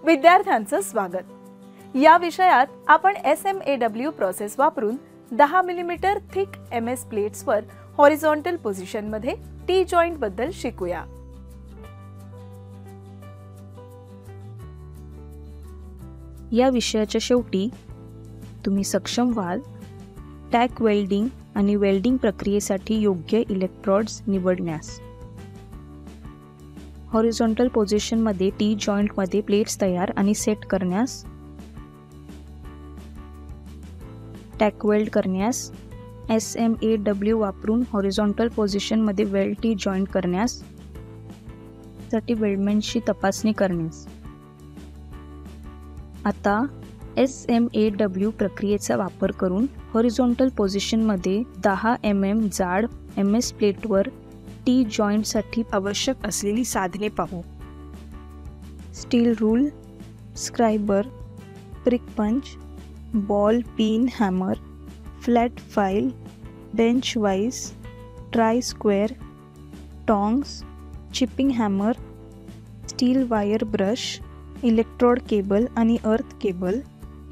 विद्यार्थ्यांचं स्वागत। या विषयात आपण SMAW प्रोसेस वापरून 10 मिमी थिक MS प्लेट्सवर हॉरिझॉन्टल पोझिशन मध्ये टी जॉइंट बद्दल शिकूया। या विषयाच्या शेवटी तुम्ही सक्षम व्हाल टॅक वेल्डिंग आणि वेल्डिंग प्रक्रियेसाठी योग्य इलेक्ट्रोड्स निवडण्यास। हॉरिझॉन्टल पोझिशन मध्ये टी जॉइंट मध्ये प्लेट्स तयार आणि सेट करण्यास, टॅक वेल्ड करण्यास, SMAW वापरून हॉरिझॉन्टल पोझिशन मध्ये वेल्ड टी जॉइंट करण्यास, साठी वेल्डमेनची तपासणी करण्यास। आता SMAW प्रक्रियेचा वापर करून हॉरिझॉन्टल पोझिशन मध्ये 10 mm जाड MS प्लेटवर टी जॉइंट साठी आवश्यक असलेली साधने पाहू। Steel rule, scriber, prick punch, ball pin hammer, flat file, bench vice, try square, tongs, chipping hammer, steel wire brush, electrode cable आणि earth cable,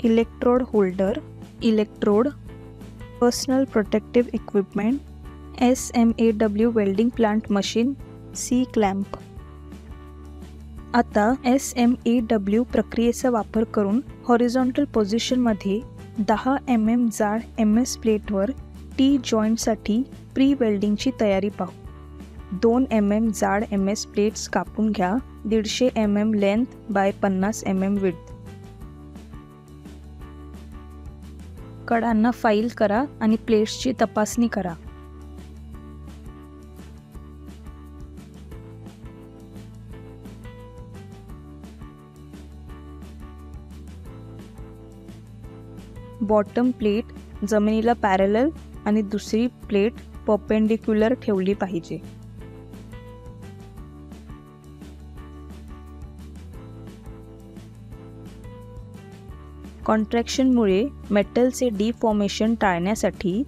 electrode holder, electrode, personal protective equipment, SMAW welding plant machine, C clamp. आता SMAW प्रक्रियेचा वापर करून horizontal position मध्ये 10 mm जाड MS प्लेटवर T जॉइंटसाठी pre वेल्डिंगची तयारी पाहू। 2 mm जाड MS प्लेट्स कापून घ्या, 150 mm length by 50 mm width. कडांना फाईल करा आणि प्लेट्सची तपासणी करा। बॉटम प्लेट जमिनीला पॅरलल आणि दुसरी प्लेट परपेंडिक्युलर ठेवली पाहिजे। कॉन्ट्रॅक्शनमुळे मेटलचे डिफॉर्मेशन टाळण्यासाठी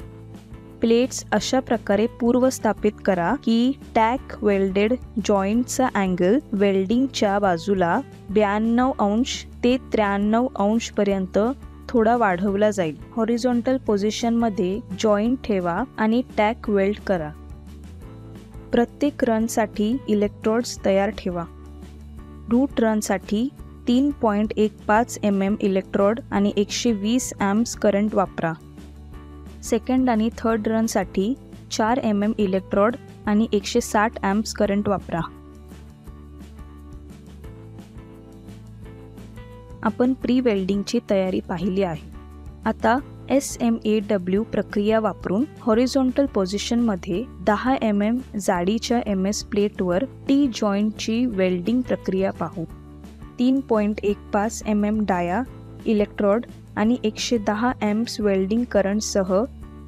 प्लेट्स अशा प्रकारे पूर्वस्थापित करा की टॅक वेल्डेड जॉइंटचा अँगल वेल्डिंगच्या बाजूला 92 अंश ते 93 अंश पर्यंत थोडा वाढवला जाईल। हॉरिझॉन्टल पोझिशन मध्ये जॉइंट ठेवा आणि टॅक वेल्ड करा। प्रत्येक रन साठी इलेक्ट्रोड्स तयार ठेवा। रूट रन साठी 3.15 mm इलेक्ट्रोड आणि 120 amps करंट वापरा। सेकंड आणि थर्ड रन साठी 4 mm इलेक्ट्रोड आणि 160 amps करंट वापरा। आपण प्री वेल्डिंगची तयारी पाहिली आहे। आता SMAW प्रक्रिया वापरून हॉरिझॉन्टल पोझिशन मध्ये 10 mm जाडीच्या MS प्लेटवर टी जॉइंटची वेल्डिंग प्रक्रिया पाहू। 3.15 mm डाया, इलेक्ट्रोड आणि 110 amps वेल्डिंग करंटसह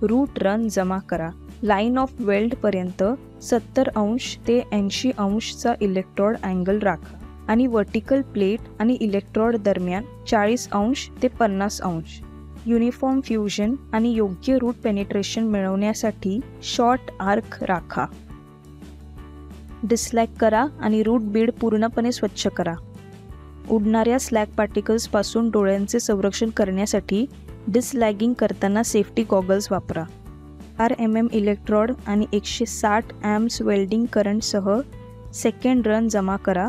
रूट रन जमा करा। लाइन ऑफ वेल्ड पर्यंत 70 अंश ते 80 अंशचा इलेक्ट्रोड अँगल राखा आणि वर्टिकल प्लेट आणि इलेक्ट्रोड दरम्यान 40 अंश ते 50 अंश। युनिफॉर्म फ्युजन आणि योग्य रूट पेनिट्रेशन मिळवण्यासाठी शॉर्ट आर्क राखा। डिस्लॅग करा आणि रूट बीड पूर्णपणे स्वच्छ करा। उडणाऱ्या स्लॅग पार्टिकल्स पासून डोळ्यांचे संरक्षण करण्यासाठी डिसलॅगिंग करताना सेफ्टी गॉगल्स वापरा। 4 mm इलेक्ट्रोड आणि 160 amps वेल्डिंग करंटसह सेकंड रन जमा करा।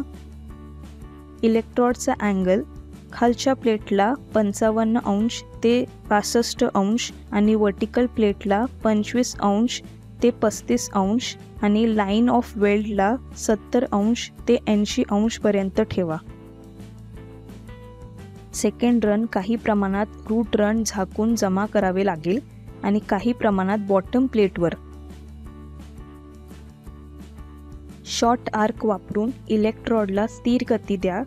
इलेक्ट्रोडचा अँगल खालच्या प्लेटला 55 अंश ते 65 अंश आणि वर्टिकल प्लेटला 25 अंश ते 35 अंश आणि लाइन ऑफ वेल्डला 70 अंश ते 80 अंश पर्यंत ठेवा। सेकंड रन काही प्रमाणात रूट रन झाकून जमा करावे लागेल आणि काही प्रमाणात बॉटम प्लेटवर। शॉर्ट आर्क वापरून इलेक्ट्रोडला स्थिर गती द्या।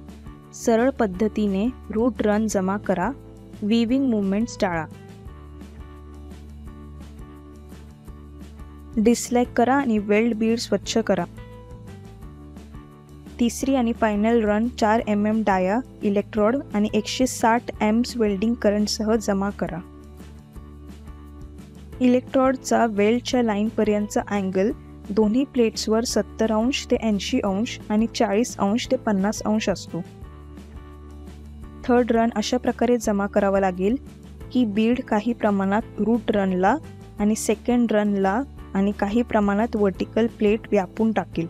सरळ पद्धतीने रूट रन जमा करा। वीविंग मूवमेंट्स टाळा। डिस्लॅग करा आणि वेल्ड बीड स्वच्छ करा। तिसरी आणि final run 4 mm dia, electrode आणि 160 amps वेल्डिंग करंटसह जमा करा। इलेक्ट्रोडचा वेल्डच्या लाईनपर्यंतचा अँगल दोन्ही प्लेट्सवर 70 अंश ते 80 अंश आणि 40 अंश ते 50 अंश असतो। थर्ड रन अशा प्रकारे जमा करावा लागेल की बीड काही प्रमाणात रूट रनला आणि सेकंड रनला आणि काही प्रमाणात वर्टिकल प्लेट व्यापून टाकेल.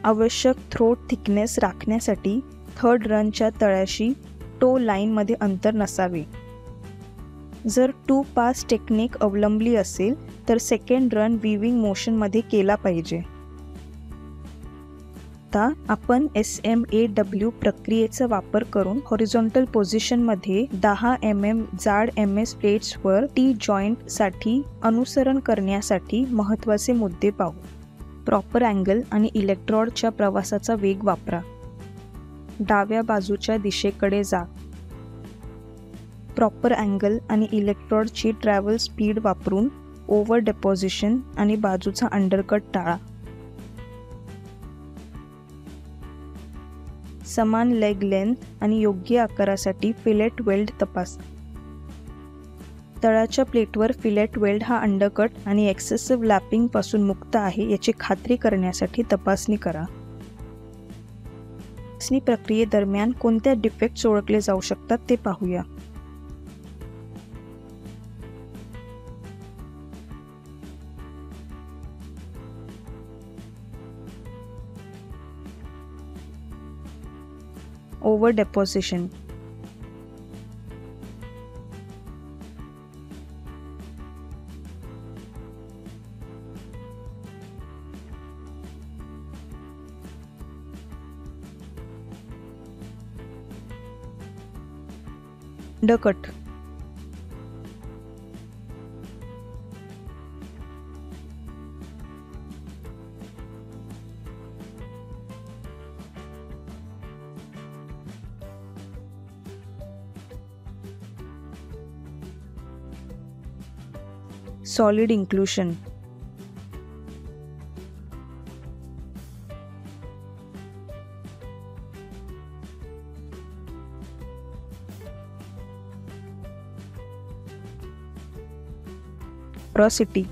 आवश्यक थ्रोट थिकनेस राखण्यासाठी थर्ड रनच्या तळाशी टो लाईनमध्ये अंतर नसावे. जर 2 पास टेक्निक अवलंबली असेल तर सेकंड रन विविंग मोशनमध्ये केला पाहिजे. आता आपण SMAW प्रक्रियेचा वापर करून हॉरिझॉन्टल पोझिशनमध्ये 10 mm जाड MS प्लेट्सवर टी जॉईंटसाठी अनुसरण करण्यासाठी महत्त्वाचे मुद्दे पाहू. प्रॉपर अँगल आणि इलेक्ट्रोडच्या प्रवासाचा वेग वापरा. डाव्या बाजूच्या दिशेकडे जा. प्रॉपर अँगल आणि इलेक्ट्रोडची ट्रॅव्हल स्पीड वापरून ओव्हर डेपोझिशन आणि बाजूचा अंडरकट टाळा. समान लेग लेंथ आणि योग्य आकारासाठी फिलेट वेल्ड तपासा. तळाच्या प्लेटवर फिलेट वेल्ड हा अंडरकट आणि एक्सेसिव्ह लॅपिंग पासून मुक्त आहे याची खात्री करण्यासाठी तपासणी करा. तपासणी प्रक्रियेदरम्यान कोणत्या डिफेक्ट्स ओळखले जाऊ शकतात ते पाहूया. Over deposition. Undercut. Solid inclusion. Porosity.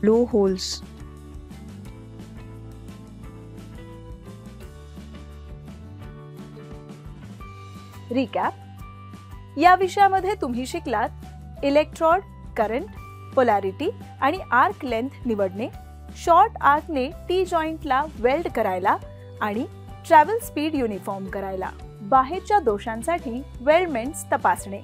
Blow holes. Recap. या विषयामध्ये तुम्ही शिकलात इलेक्ट्रोड, करंट, पोलॅरिटी आणि आर्क लेंथ निवडणे, शॉर्ट आर्कने टी जॉईंटला वेल्ड करायला आणि ट्रॅव्हल स्पीड युनिफॉर्म करायला, बाहेरच्या दोषांसाठी वेल्डमेंट्स तपासणे.